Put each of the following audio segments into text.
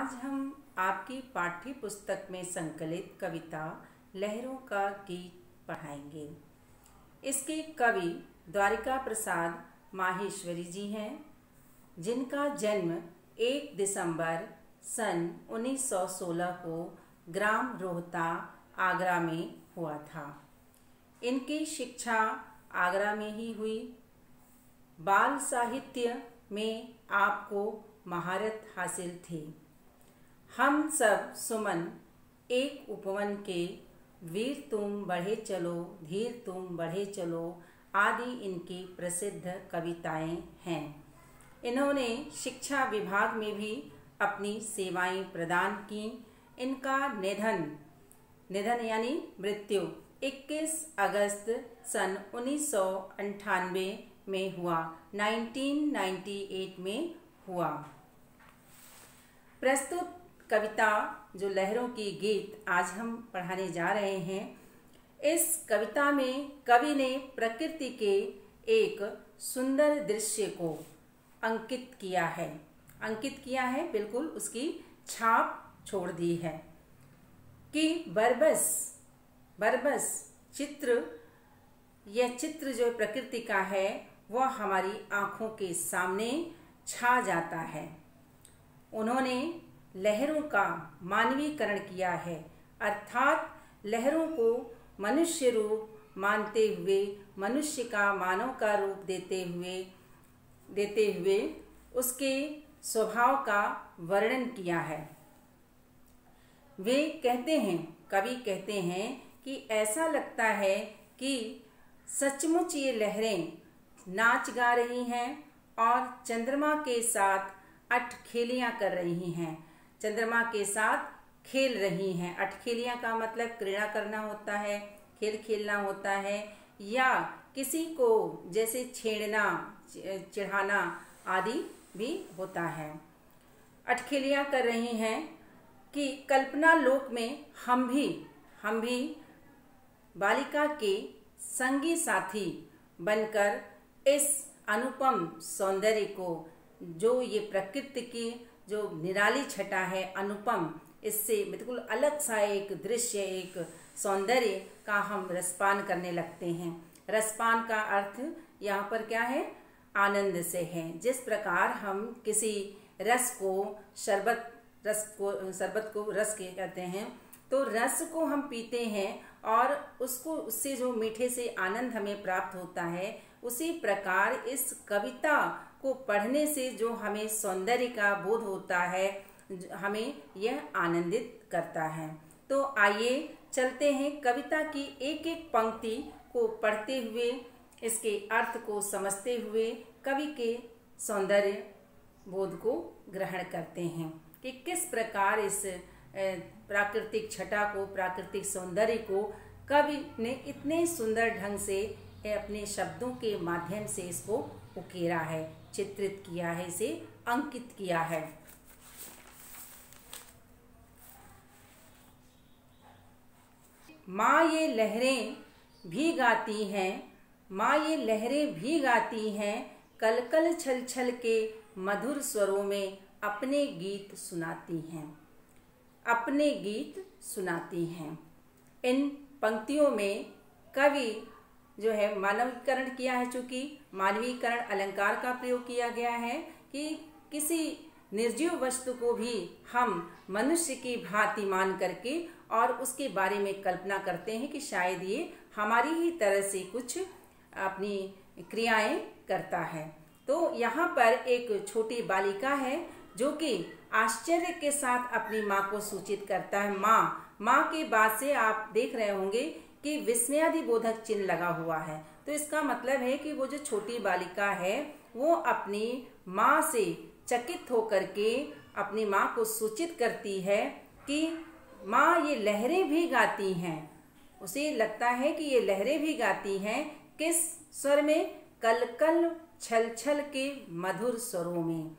आज हम आपकी पाठ्य पुस्तक में संकलित कविता लहरों का गीत पढ़ाएंगे। इसके कवि द्वारिका प्रसाद माहेश्वरी जी हैं, जिनका जन्म 1 दिसंबर सन 1916 को ग्राम रोहता आगरा में हुआ था। इनकी शिक्षा आगरा में ही हुई। बाल साहित्य में आपको महारत हासिल थी। हम सब सुमन एक उपवन के, वीर तुम बढ़े चलो धीर तुम बढ़े चलो आदि इनकी प्रसिद्ध कविताएं हैं। इन्होंने शिक्षा विभाग में भी अपनी सेवाएं प्रदान की। इनका निधन यानी मृत्यु 21 अगस्त सन 1998 में हुआ, 1998 में हुआ। प्रस्तुत कविता जो लहरों की गीत आज हम पढ़ाने जा रहे हैं, इस कविता में कवि ने प्रकृति के एक सुंदर दृश्य को अंकित किया है, बिल्कुल उसकी छाप छोड़ दी है कि बरबस चित्र, यह चित्र जो प्रकृति का है वह हमारी आँखों के सामने छा जाता है। उन्होंने लहरों का मानवीकरण किया है, अर्थात लहरों को मनुष्य रूप मानते हुए, मनुष्य का मानव का रूप देते हुए उसके स्वभाव का वर्णन किया है। कवि कहते हैं कि ऐसा लगता है कि सचमुच ये लहरें नाच गा रही हैं और चंद्रमा के साथ अठखेलियाँ कर रही हैं, चंद्रमा के साथ खेल रही हैं। अठखेलियाँ का मतलब क्रीड़ा करना होता है, खेल खेलना होता है, या किसी को जैसे छेड़ना चिढ़ाना आदि भी होता है। अठखेलियाँ कर रही हैं कि कल्पना लोक में हम भी बालिका के संगी साथी बनकर इस अनुपम सौंदर्य को, जो ये प्रकृति की जो निराली छटा है अनुपम, इससे बिल्कुल अलग सा एक दृश्य, एक सौंदर्य का हम रसपान करने लगते हैं। रसपान का अर्थ यहाँ पर क्या है? आनंद से है। जिस प्रकार हम किसी रस को शरबत को रस कहते हैं, तो रस को हम पीते हैं और उससे जो मीठे से आनंद हमें प्राप्त होता है, उसी प्रकार इस कविता को पढ़ने से जो हमें सौंदर्य का बोध होता है, हमें यह आनंदित करता है। तो आइए चलते हैं कविता की एक एक पंक्ति को पढ़ते हुए, इसके अर्थ को समझते हुए कवि के सौंदर्य बोध को ग्रहण करते हैं कि किस प्रकार इस प्राकृतिक छटा को, प्राकृतिक सौंदर्य को कवि ने इतने सुंदर ढंग से अपने शब्दों के माध्यम से इसको उकेरा है, चित्रित किया है, इसे अंकित किया है। माँ ये लहरें भी गाती हैं, माँ ये लहरें भी गाती हैं, कल कल छल छल के मधुर स्वरों में अपने गीत सुनाती हैं। इन पंक्तियों में कवि जो है मानवीकरण किया है, चूँकि मानवीकरण अलंकार का प्रयोग किया गया है कि किसी निर्जीव वस्तु को भी हम मनुष्य की भांति मान करके और उसके बारे में कल्पना करते हैं कि शायद ये हमारी ही तरह से कुछ अपनी क्रियाएं करता है। तो यहाँ पर एक छोटी बालिका है जो कि आश्चर्य के साथ अपनी माँ को सूचित करता है। माँ के बाद से आप देख रहे होंगे कि विस्मयादिबोधक चिन्ह लगा हुआ है। तो इसका मतलब है कि वो जो छोटी बालिका है वो अपनी माँ से चकित होकर के अपनी माँ को सूचित करती है कि माँ ये लहरें भी गाती हैं। उसे लगता है कि ये लहरें भी गाती हैं, किस स्वर में? कल कल छल छल के मधुर स्वरों में।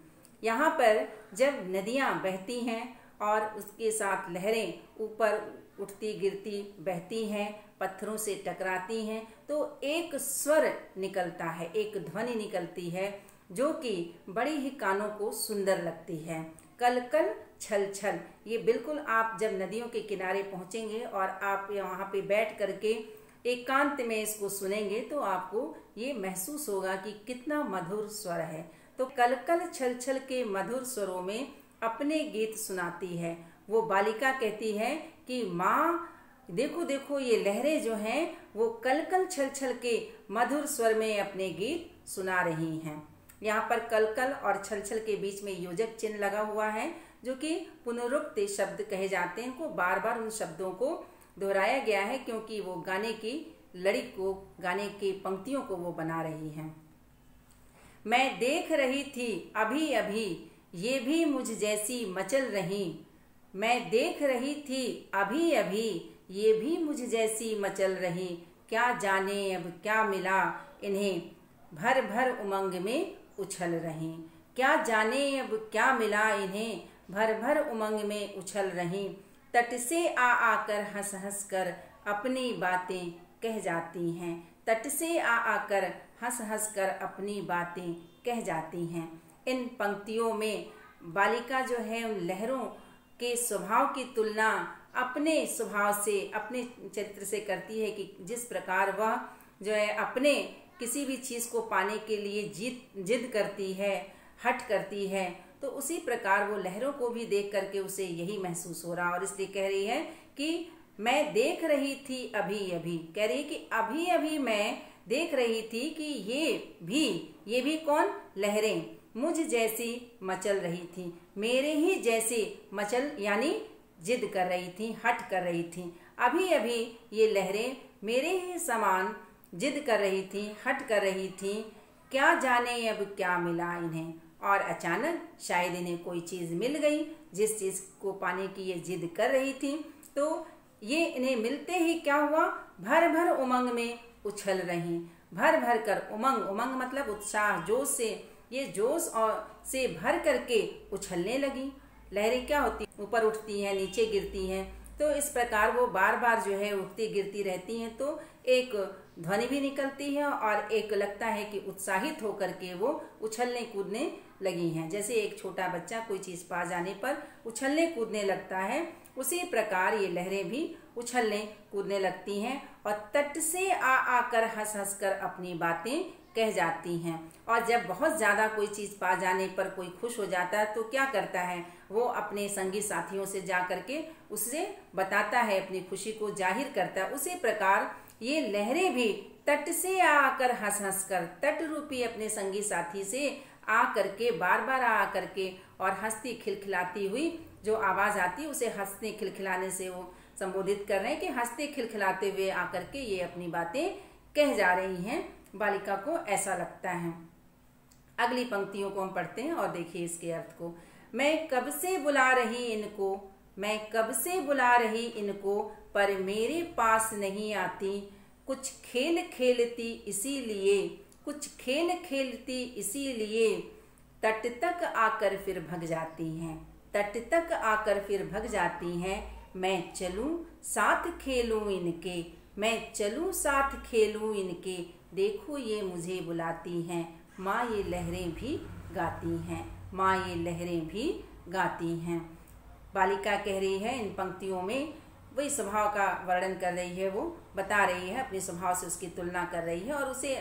यहाँ पर जब नदियाँ बहती हैं और उसके साथ लहरें ऊपर उठती गिरती बहती हैं, पत्थरों से टकराती हैं, तो एक स्वर निकलता है, एक ध्वनि निकलती है जो कि बड़ी ही कानों को सुंदर लगती है। कल कल छल छल। ये बिल्कुल आप जब नदियों के किनारे पहुंचेंगे और आप वहाँ पे बैठ करके एकांत में इसको सुनेंगे तो आपको ये महसूस होगा कि कितना मधुर स्वर है। तो कल कल छल छल के मधुर स्वरों में अपने गीत सुनाती है। वो बालिका कहती है कि माँ देखो देखो, ये लहरें जो हैं वो कल कल छल छल के मधुर स्वर में अपने गीत सुना रही हैं। यहाँ पर कल कल और छल छल के बीच में योजक चिन्ह लगा हुआ है, जो कि पुनरुक्त शब्द कहे जाते हैं। इनको बार बार उन शब्दों को दोहराया गया है क्योंकि वो गाने की लड़ी को, गाने की पंक्तियों को वो बना रही हैं। मैं देख रही थी अभी अभी, ये भी मुझ जैसी मचल रही। मैं देख रही थी अभी अभी, ये भी मुझ जैसी मचल रही। क्या जाने अब क्या मिला इन्हें, भर भर उमंग में उछल रही। क्या जाने अब क्या मिला इन्हें, भर भर उमंग में उछल रही। तट से आ आकर हंस हंस कर अपनी बातें कह जाती हैं। तट से आ आकर हंस हंस कर अपनी बातें कह जाती हैं। इन पंक्तियों में बालिका जो है उन लहरों के स्वभाव की तुलना अपने स्वभाव से, अपने चरित्र से करती है कि जिस प्रकार वह जो है अपने किसी भी चीज़ को पाने के लिए जिद करती है, हट करती है, तो उसी प्रकार वो लहरों को भी देख करके उसे यही महसूस हो रहा। और इसलिए कह रही है कि मैं देख रही थी अभी अभी, कह रही है कि अभी अभी मैं देख रही थी कि ये भी कौन, लहरें मुझ जैसी मचल रही थी, मेरे ही जैसी मचल यानी जिद कर रही थी, हट कर रही थी। अभी अभी ये लहरें मेरे ही समान जिद कर रही थी, हट कर रही थी। क्या जाने अब क्या मिला इन्हें, और अचानक शायद इन्हें कोई चीज़ मिल गई जिस चीज़ को पाने की ये जिद कर रही थी। तो ये इन्हें मिलते ही क्या हुआ, भर भर उमंग में उछल रही। भर भर कर, उमंग, उमंग मतलब उत्साह, जोश से, ये जोश और से भर करके उछलने लगी। लहरें क्या होती, ऊपर उठती हैं, नीचे गिरती हैं। तो इस प्रकार वो बार बार जो है उठती गिरती रहती हैं। तो एक ध्वनि भी निकलती है और एक लगता है कि उत्साहित होकर के वो उछलने कूदने लगी हैं। जैसे एक छोटा बच्चा कोई चीज़ पा जाने पर उछलने कूदने लगता है, उसी प्रकार ये लहरें भी उछलने कूदने लगती हैं और तट से आ आकर हंस हंस कर अपनी बातें कह जाती हैं। और जब बहुत ज़्यादा कोई चीज़ पा जाने पर कोई खुश हो जाता है तो क्या करता है, वो अपने संगी साथियों से जा करके उससे बताता है, अपनी खुशी को जाहिर करता है। उसी प्रकार ये लहरें भी तट से आकर हंस हंस कर, तट रूपी अपने संगी साथी से आ करके, बार बार आ करके और हंसती खिलखिलाती हुई जो आवाज़ आती है उसे हंसने खिलखिलाने से वो संबोधित कर रहे हैं कि हंसते खिलखिलाते हुए आकर के ये अपनी बातें कह जा रही हैं। बालिका को ऐसा लगता है। अगली पंक्तियों को हम पढ़ते हैं और देखिए इसके अर्थ को। मैं कब से बुला रही इनको, मैं कब से बुला रही इनको, पर मेरे पास नहीं आती। कुछ खेल खेलती इसीलिए, कुछ खेल खेलती इसीलिए, तट तक आकर फिर भग जाती हैं, तट तक आकर फिर भग जाती हैं। मैं चलूं साथ खेलूं इनके, मैं चलूं साथ खेलूं इनके, देखो ये मुझे बुलाती हैं। माँ ये लहरें भी गाती हैं, माँ ये लहरें भी गाती हैं। बालिका कह रही है इन पंक्तियों में, वही स्वभाव का वर्णन कर रही है, वो बता रही है, अपने स्वभाव से उसकी तुलना कर रही है और उसे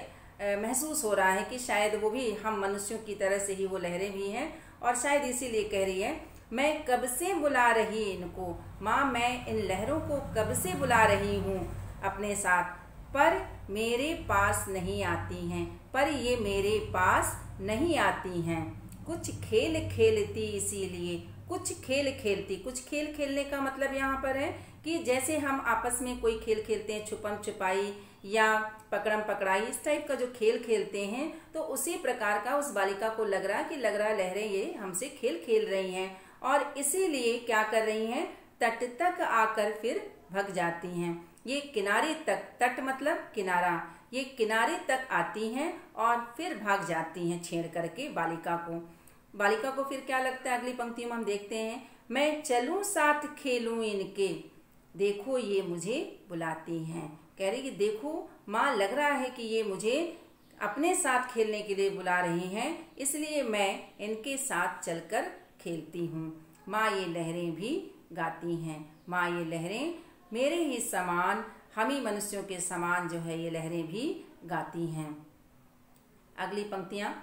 महसूस हो रहा है कि शायद वो भी हम मनुष्यों की तरह से ही वो लहरें भी हैं और शायद इसीलिए कह रही है मैं कब से बुला रही इनको, माँ मैं इन लहरों को कब से बुला रही हूँ अपने साथ, पर मेरे पास नहीं आती हैं, पर ये मेरे पास नहीं आती हैं। कुछ खेल खेलती इसीलिए, कुछ खेल खेलती, कुछ खेल खेलने का मतलब यहाँ पर है कि जैसे हम आपस में कोई खेल खेलते हैं, छुपम छुपाई या पकड़म पकड़ाई, इस टाइप का जो खेल खेलते हैं, तो उसी प्रकार का उस बालिका को लग रहा लहरें ये हमसे खेल खेल रही हैं और इसीलिए क्या कर रही हैं, तट तक आकर फिर भग जाती हैं। ये किनारे तक, तट मतलब किनारा, ये किनारे तक आती हैं और फिर भाग जाती हैं छेड़ करके बालिका को। बालिका को फिर क्या लगता है, अगली पंक्ति में हम देखते हैं, मैं चलूं साथ खेलूं इनके, देखो ये मुझे बुलाती हैं। कह रही कि देखो माँ, लग रहा है कि ये मुझे अपने साथ खेलने के लिए बुला रही हैं, इसलिए मैं इनके साथ चलकर खेलती हूँ। माँ ये लहरें भी गाती हैं। माँ ये लहरें मेरे ही समान, हम ही मनुष्यों के समान जो है ये लहरें भी गाती हैं। अगली पंक्तियाँ,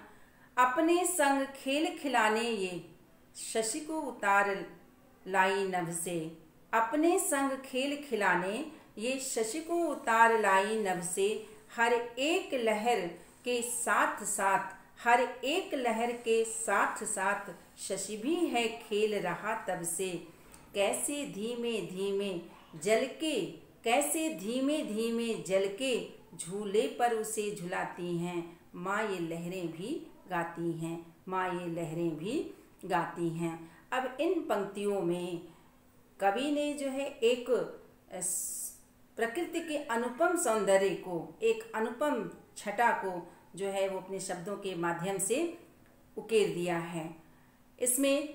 अपने संग खेल खिलाने ये शशि को उतार लाई नभ से। अपने संग खेल खिलाने ये शशि को उतार लाई नभ से। हर एक लहर के साथ साथ, हर एक लहर के साथ साथ शशि भी है खेल रहा तब से। कैसे धीमे धीमे जल के, कैसे धीमे धीमे जल के झूले पर उसे झुलाती हैं। माँ ये लहरें भी गाती हैं। माँ ये लहरें भी गाती हैं। अब इन पंक्तियों में कवि ने जो है एक प्रकृति के अनुपम सौंदर्य को, एक अनुपम छटा को जो है वो अपने शब्दों के माध्यम से उकेर दिया है। इसमें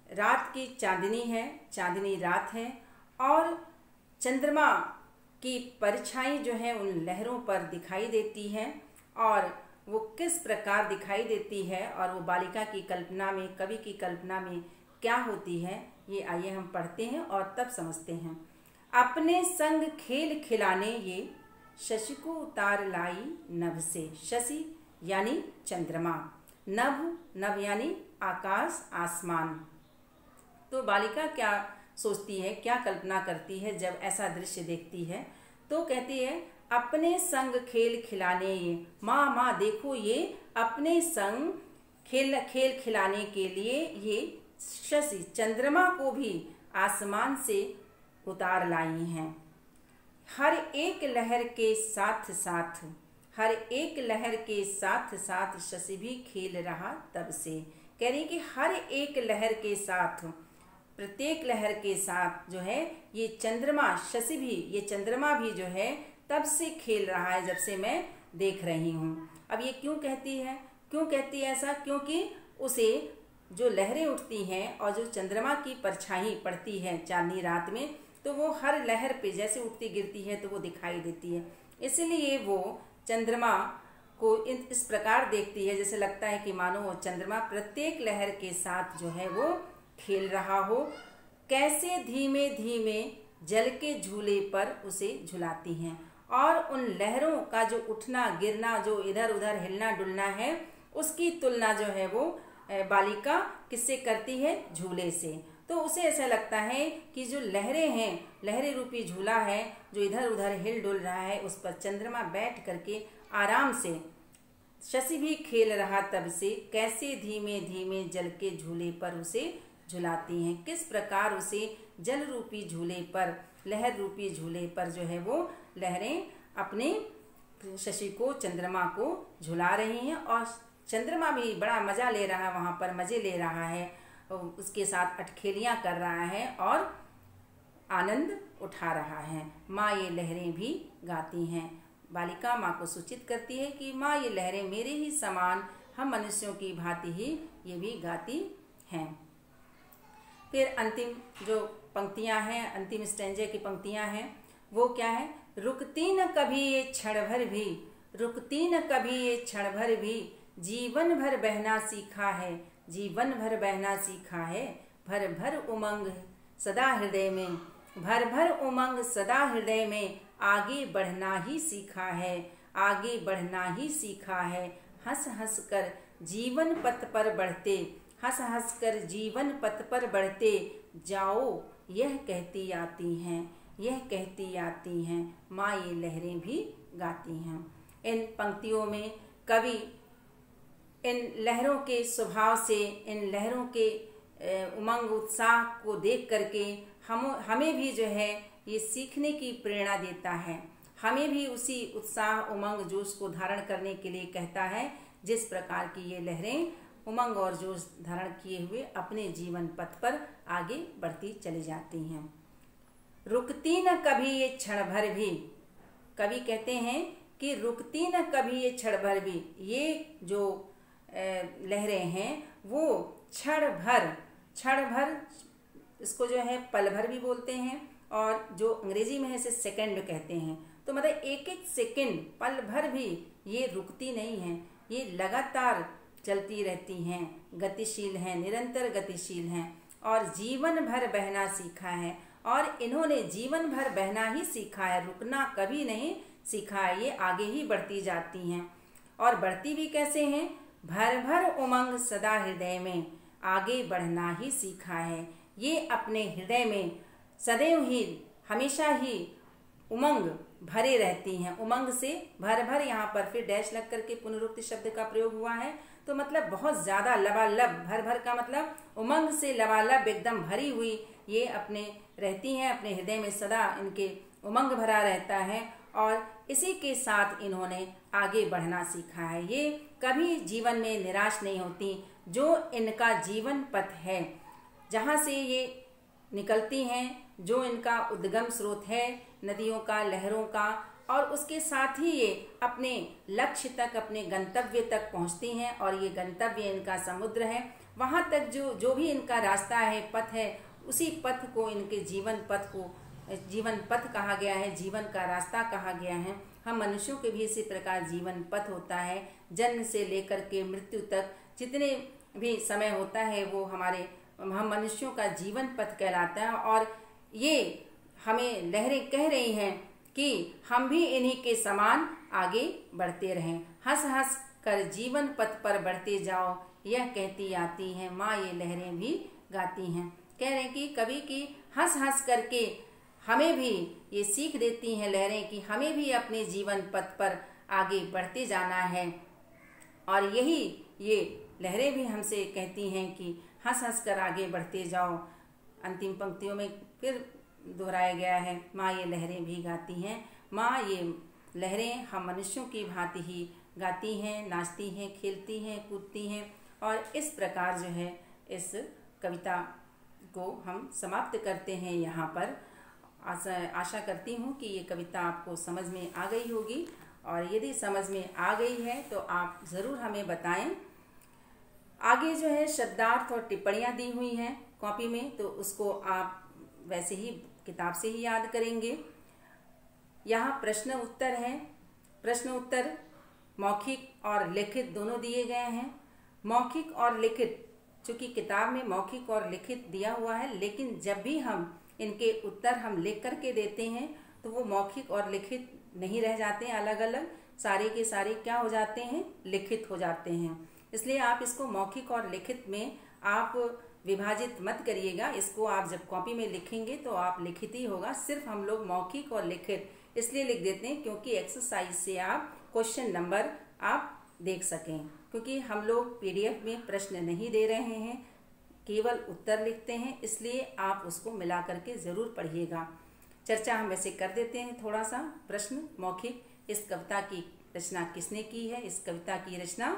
रात की चांदनी है, चांदनी रात है और चंद्रमा की परछाई जो है उन लहरों पर दिखाई देती है और वो किस प्रकार दिखाई देती है और वो बालिका की कल्पना में, कवि की कल्पना में क्या होती है, ये आइए हम पढ़ते हैं और तब समझते हैं। अपने संग खेल खिलाने ये शशि को उतार लाई नभ से। शशि यानी चंद्रमा, नभ, नभ यानी आकाश, आसमान। तो बालिका क्या सोचती है, क्या कल्पना करती है जब ऐसा दृश्य देखती है? तो कहती है अपने संग खेल खिलाने ये। माँ माँ देखो ये अपने संग खेल खिलाने के लिए ये शशि, चंद्रमा को भी आसमान से उतार लाई हैं। हर एक लहर के साथ साथ, हर एक लहर के साथ साथ शशि भी खेल रहा तब से। कह रही कि हर एक लहर के साथ, प्रत्येक लहर के साथ जो है ये चंद्रमा, शशि भी, ये चंद्रमा भी जो है तब से खेल रहा है, जब से मैं देख रही हूँ। अब ये क्यों कहती है, क्यों कहती है ऐसा? क्योंकि उसे जो लहरें उठती हैं और जो चंद्रमा की परछाई पड़ती है चांदनी रात में, तो वो हर लहर पे जैसे उठती गिरती है तो वो दिखाई देती है। इसलिए वो चंद्रमा को इस प्रकार देखती है जैसे लगता है कि मानो वो चंद्रमा प्रत्येक लहर के साथ जो है वो खेल रहा हो। कैसे धीमे धीमे जल के झूले पर उसे झुलाती हैं और उन लहरों का जो उठना गिरना, जो इधर उधर हिलना डुलना है, उसकी तुलना जो है वो बालिका किससे करती है? झूले से। तो उसे ऐसा लगता है कि जो लहरें हैं, लहरें रूपी झूला है जो इधर उधर हिल डुल रहा है, उस पर चंद्रमा बैठ करके आराम से शशि भी खेल रहा तब से। कैसे धीमे धीमे जल के झूले पर उसे झुलाती हैं, किस प्रकार उसे जल रूपी झूले पर, लहर रूपी झूले पर जो है वो लहरें अपने शशि को, चंद्रमा को झुला रही हैं और चंद्रमा भी बड़ा मज़ा ले रहा है, वहाँ पर मज़े ले रहा है, उसके साथ अटखेलियाँ कर रहा है और आनंद उठा रहा है। माँ ये लहरें भी गाती हैं। बालिका माँ को सूचित करती है कि माँ ये लहरें मेरे ही समान, हम मनुष्यों की भांति ही ये भी गाती हैं। फिर अंतिम जो पंक्तियाँ हैं, अंतिम स्टैंजे की पंक्तियाँ हैं, वो क्या है? रुकती न कभी ये क्षण भर भी, रुकती न कभी ये क्षण भर भी, जीवन भर बहना सीखा है, जीवन भर बहना सीखा है। भर भर उमंग सदा हृदय में, भर भर उमंग सदा हृदय में, आगे बढ़ना ही सीखा है, आगे बढ़ना ही सीखा है। हंस हंस कर जीवन पथ पर बढ़ते, हंस हंस कर जीवन पथ पर बढ़ते जाओ, यह कहती आती हैं, यह कहती आती हैं। माँ ये लहरें भी गाती हैं। इन पंक्तियों में कवि इन लहरों के स्वभाव से, इन लहरों के उमंग उत्साह को देख करके हमें भी जो है ये सीखने की प्रेरणा देता है। हमें भी उसी उत्साह, उमंग, जोश को धारण करने के लिए कहता है जिस प्रकार की ये लहरें उमंग और जोश धारण किए हुए अपने जीवन पथ पर आगे बढ़ती चली जाती हैं। रुकती न कभी ये क्षण भर भी, कवि कहते हैं कि रुकती न कभी ये क्षण भर भी। ये जो लहरें हैं वो क्षण भर इसको जो है पल भर भी बोलते हैं और जो अंग्रेजी में है इसे सेकंड कहते हैं। तो मतलब एक एक सेकंड, पल भर भी ये रुकती नहीं है, ये लगातार चलती रहती हैं, गतिशील हैं, निरंतर गतिशील हैं और जीवन भर बहना सीखा है। और इन्होंने जीवन भर बहना ही सीखा है, रुकना कभी नहीं सीखा है। ये आगे ही बढ़ती जाती हैं और बढ़ती भी कैसे हैं? भर भर उमंग सदा हृदय में, आगे बढ़ना ही सीखा है। ये अपने हृदय में सदैव ही, हमेशा ही उमंग भरे रहती हैं। उमंग से भर भर, यहाँ पर फिर डैश लग करके पुनरुक्ति शब्द का प्रयोग हुआ है, तो मतलब बहुत ज़्यादा, लबालब, भर भर का मतलब उमंग से लबालब, एकदम भरी हुई ये अपने रहती हैं। अपने हृदय में सदा इनके उमंग भरा रहता है और इसी के साथ इन्होंने आगे बढ़ना सीखा है। ये कभी जीवन में निराश नहीं होती। जो इनका जीवन पथ है, जहाँ से ये निकलती हैं, जो इनका उद्गम स्रोत है नदियों का, लहरों का, और उसके साथ ही ये अपने लक्ष्य तक, अपने गंतव्य तक पहुँचती हैं और ये गंतव्य इनका समुद्र है। वहाँ तक जो भी इनका रास्ता है, पथ है, उसी पथ को, इनके जीवन पथ को जीवन पथ कहा गया है, जीवन का रास्ता कहा गया है। हम मनुष्यों के भी इसी प्रकार जीवन पथ होता है। जन्म से लेकर के मृत्यु तक जितने भी समय होता है वो हम मनुष्यों का जीवन पथ कहलाता है। और ये हमें लहरें कह रही हैं कि हम भी इन्हीं के समान आगे बढ़ते रहें। हंस हंस कर जीवन पथ पर बढ़ते जाओ, यह कहती आती हैं माँ ये लहरें भी गाती हैं। कह रहे हैं कि कवि की हंस हंस करके हमें भी ये सीख देती हैं लहरें कि हमें भी अपने जीवन पथ पर आगे बढ़ते जाना है। और यही ये लहरें भी हमसे कहती हैं कि हंस हंस कर आगे बढ़ते जाओ। अंतिम पंक्तियों में फिर दोहराया गया है माँ ये लहरें भी गाती हैं। माँ ये लहरें हम मनुष्यों की भांति ही गाती हैं, नाचती हैं, खेलती हैं, कूदती हैं। और इस प्रकार जो है इस कविता को हम समाप्त करते हैं यहाँ पर। आशा करती हूँ कि ये कविता आपको समझ में आ गई होगी और यदि समझ में आ गई है तो आप ज़रूर हमें बताएं। आगे जो है शब्दार्थ और टिप्पणियाँ दी हुई हैं कॉपी में, तो उसको आप वैसे ही किताब से ही याद करेंगे। यहाँ प्रश्न उत्तर हैं। प्रश्न उत्तर मौखिक और लिखित दोनों दिए गए हैं। मौखिक और लिखित, चूँकि किताब में मौखिक और लिखित दिया हुआ है, लेकिन जब भी हम इनके उत्तर हम लिख करके देते हैं तो वो मौखिक और लिखित नहीं रह जाते हैं अलग अलग, सारे के सारे क्या हो जाते हैं? लिखित हो जाते हैं। इसलिए आप इसको मौखिक और लिखित में आप विभाजित मत करिएगा। इसको आप जब कॉपी में लिखेंगे तो आप लिखित ही होगा। सिर्फ हम लोग मौखिक और लिखित इसलिए लिख देते हैं क्योंकि एक्सरसाइज से आप क्वेश्चन नंबर आप देख सकें। क्योंकि हम लोग PDF में प्रश्न नहीं दे रहे हैं, केवल उत्तर लिखते हैं, इसलिए आप उसको मिला करके ज़रूर पढ़िएगा। चर्चा हम वैसे कर देते हैं थोड़ा सा। प्रश्न मौखिक, इस कविता की रचना किसने की है? इस कविता की रचना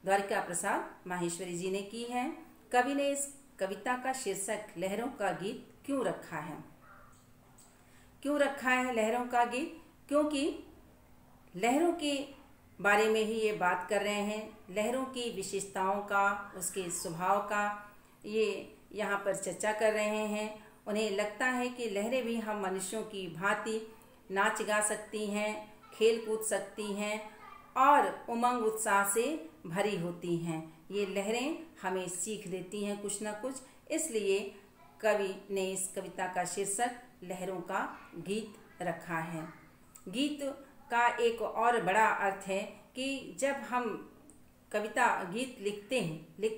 द्वारिका प्रसाद माहेश्वरी जी ने की है। कवि ने इस कविता का शीर्षक लहरों का गीत क्यों रखा है? क्यों रखा है लहरों का गीत? क्योंकि लहरों के बारे में ही ये बात कर रहे हैं। लहरों की विशेषताओं का, उसके स्वभाव का ये यहाँ पर चर्चा कर रहे हैं। उन्हें लगता है कि लहरें भी हम मनुष्यों की भांति नाच गा सकती हैं, खेल कूद सकती हैं और उमंग उत्साह से भरी होती हैं। ये लहरें हमें सीख देती हैं कुछ न कुछ, इसलिए कवि ने इस कविता का शीर्षक लहरों का गीत रखा है। गीत का एक और बड़ा अर्थ है कि जब हम कविता गीत लिखते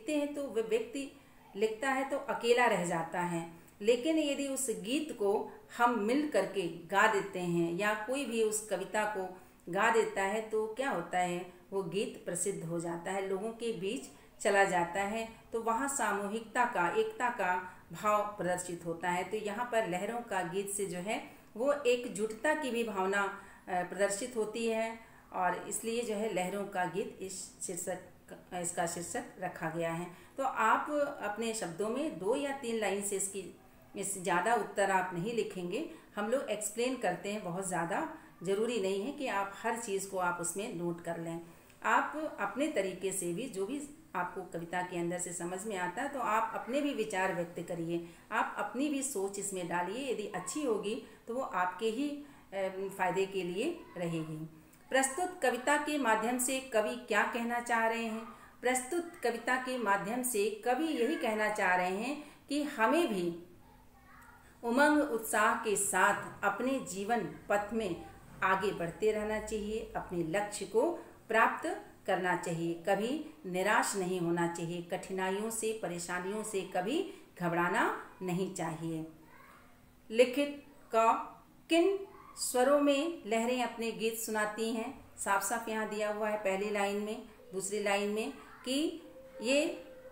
हैं तो वह व्यक्ति लिखता है तो अकेला रह जाता है, लेकिन यदि उस गीत को हम मिल करके गा देते हैं या कोई भी उस कविता को गा देता है तो क्या होता है? वो गीत प्रसिद्ध हो जाता है, लोगों के बीच चला जाता है, तो वहाँ सामूहिकता का, एकता का भाव प्रदर्शित होता है। तो यहाँ पर लहरों का गीत से जो है वो एकजुटता की भी भावना प्रदर्शित होती है और इसलिए जो है लहरों का गीत इसका शीर्षक रखा गया है। तो आप अपने शब्दों में 2 या 3 लाइन से इससे ज़्यादा उत्तर आप नहीं लिखेंगे। हम लोग एक्सप्लेन करते हैं, बहुत ज़्यादा ज़रूरी नहीं है कि आप हर चीज़ को आप उसमें नोट कर लें। आप अपने तरीके से भी जो भी आपको कविता के अंदर से समझ में आता है तो आप अपने भी विचार व्यक्त करिए, आप अपनी भी सोच इसमें डालिए। यदि अच्छी होगी तो वो आपके ही फायदे के लिए रहेगी। प्रस्तुत कविता के माध्यम से कवि क्या कहना चाह रहे हैं? प्रस्तुत कविता के माध्यम से कवि यही कहना चाह रहे हैं कि हमें भी उमंग उत्साह के साथ अपने जीवन पथ में आगे बढ़ते रहना चाहिए, अपने लक्ष्य को प्राप्त करना चाहिए, कभी निराश नहीं होना चाहिए, कठिनाइयों से परेशानियों से कभी घबराना नहीं चाहिए। लिखित का किन स्वरों में लहरें अपने गीत सुनाती हैं, साफ साफ यहाँ दिया हुआ है पहली लाइन में, दूसरी लाइन में कि ये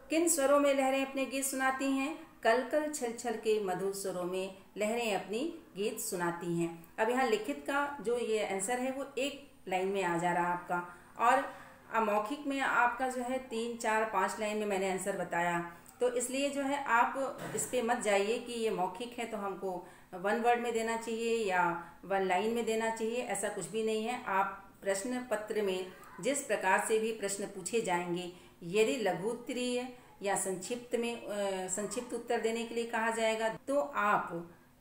किन स्वरों में लहरें अपने गीत सुनाती हैं। कल कल छल छल के मधुर स्वरों में लहरें अपनी गीत सुनाती हैं। अब यहाँ लिखित का जो ये आंसर है वो एक लाइन में आ जा रहा है आपका, और मौखिक में आपका जो है 3, 4, 5 लाइन में मैंने आंसर बताया। तो इसलिए जो है आप इस पे मत जाइए कि ये मौखिक है तो हमको 1 वर्ड में देना चाहिए या 1 लाइन में देना चाहिए, ऐसा कुछ भी नहीं है। आप प्रश्न पत्र में जिस प्रकार से भी प्रश्न पूछे जाएंगे, यदि लघु उत्तरीय या संक्षिप्त उत्तर देने के लिए कहा जाएगा तो आप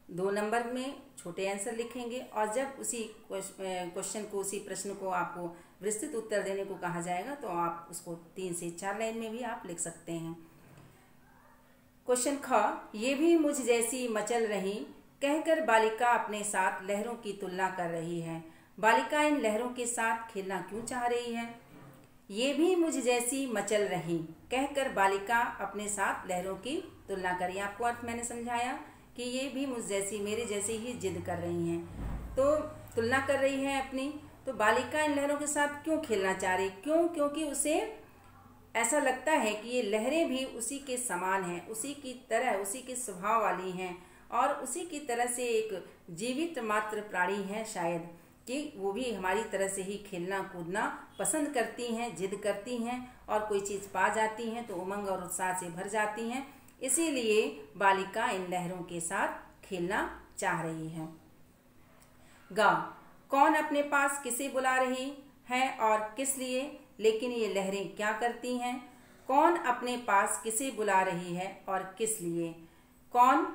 2 नंबर में छोटे आंसर लिखेंगे, और जब उसी क्वेश्चन को, उसी प्रश्न को आपको विस्तृत उत्तर देने को कहा जाएगा तो आप उसको 3 से 4 लाइन में भी आप लिख सकते हैं। क्वेश्चन ख, ये भी मुझ जैसी मचल रही, कहकर बालिका अपने साथ लहरों की तुलना कर रही है। बालिका इन लहरों के साथ खेलना क्यों चाह रही है? ये भी मुझ जैसी मचल रही, कहकर बालिका अपने साथ लहरों की तुलना कर रही है। आपको अर्थ मैंने समझाया कि ये भी मुझ जैसी, मेरे जैसी ही जिद कर रही हैं, तो तुलना कर रही है अपनी। तो बालिका इन लहरों के साथ क्यों खेलना चाह रही? क्यों? क्योंकि उसे ऐसा लगता है कि ये लहरें भी उसी के समान हैं, उसी की तरह, उसी के स्वभाव वाली हैं, और उसी की तरह से एक जीवित मात्र प्राणी है शायद, कि वो भी हमारी तरह से ही खेलना कूदना पसंद करती हैं, जिद करती हैं, और कोई चीज़ पा जाती हैं तो उमंग और उत्साह से भर जाती हैं। इसीलिए बालिका इन लहरों के साथ खेलना चाह रही है। ग, कौन अपने पास किसे बुला रही है और किस लिए? लेकिन ये लहरें क्या करती हैं? कौन अपने पास किसे बुला रही है और किस लिए? कौन?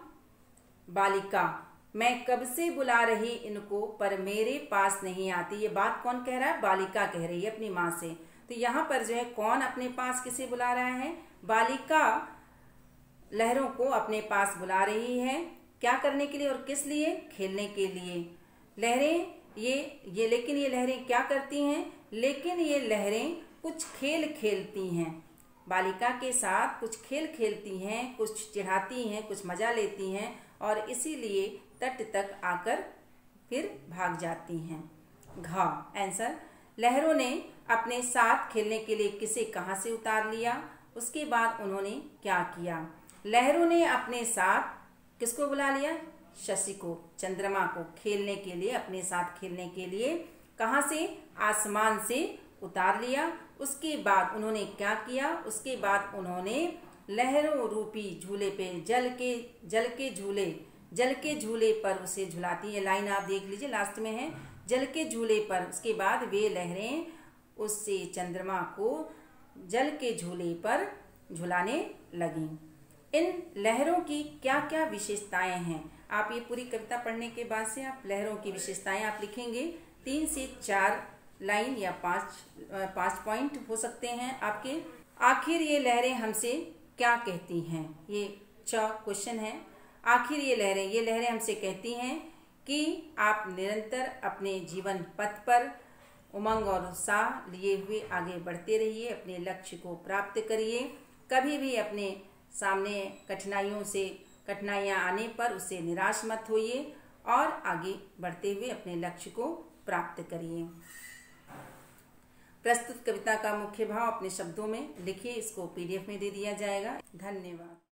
बालिका, मैं कब से बुला रही इनको पर मेरे पास नहीं आती। ये बात कौन कह रहा है? बालिका कह रही है अपनी माँ से। तो यहाँ पर जो है कौन अपने पास किसे बुला रहा है? बालिका लहरों को अपने पास बुला रही है। क्या करने के लिए और किस लिए? खेलने के लिए। लहरें ये लेकिन ये लहरें क्या करती हैं? लेकिन ये लहरें कुछ खेल खेलती हैं, बालिका के साथ कुछ खेल खेलती हैं, कुछ चिढ़ाती हैं, कुछ मजा लेती हैं, और इसीलिए तट तक आकर फिर भाग जाती हैं। घ, आंसर, लहरों ने अपने साथ खेलने के लिए किसे कहाँ से उतार लिया, उसके बाद उन्होंने क्या किया? लहरों ने अपने साथ किसको बुला लिया? शशि को, चंद्रमा को खेलने के लिए, अपने साथ खेलने के लिए कहाँ से? आसमान से उतार लिया। उसके बाद उन्होंने क्या किया? उसके बाद उन्होंने लहरों रूपी झूले पे, जल के झूले पर उसे झुलाती है। लाइन आप देख लीजिए, लास्ट में है, जल के झूले पर। उसके बाद वे लहरें उससे चंद्रमा को जल के झूले पर झुलाने लगी। इन लहरों की क्या क्या विशेषताएं हैं? आप ये पूरी कविता पढ़ने के बाद से आप लहरों की विशेषताएं आप लिखेंगे। 3 से 4 लाइन या 5 पॉइंट हो सकते हैं आपके। आखिर ये लहरें हमसे क्या कहती हैं? ये क्वेश्चन है। आखिर ये लहरें हमसे कहती हैं कि आप निरंतर अपने जीवन पथ पर उमंग और उत्साह लिए हुए आगे बढ़ते रहिए, अपने लक्ष्य को प्राप्त करिए। कभी भी अपने सामने कठिनाइयाँ आने पर उससे निराश मत होइए और आगे बढ़ते हुए अपने लक्ष्य को प्राप्त करिए। प्रस्तुत कविता का मुख्य भाव अपने शब्दों में लिखिए, इसको PDF में दे दिया जाएगा। धन्यवाद।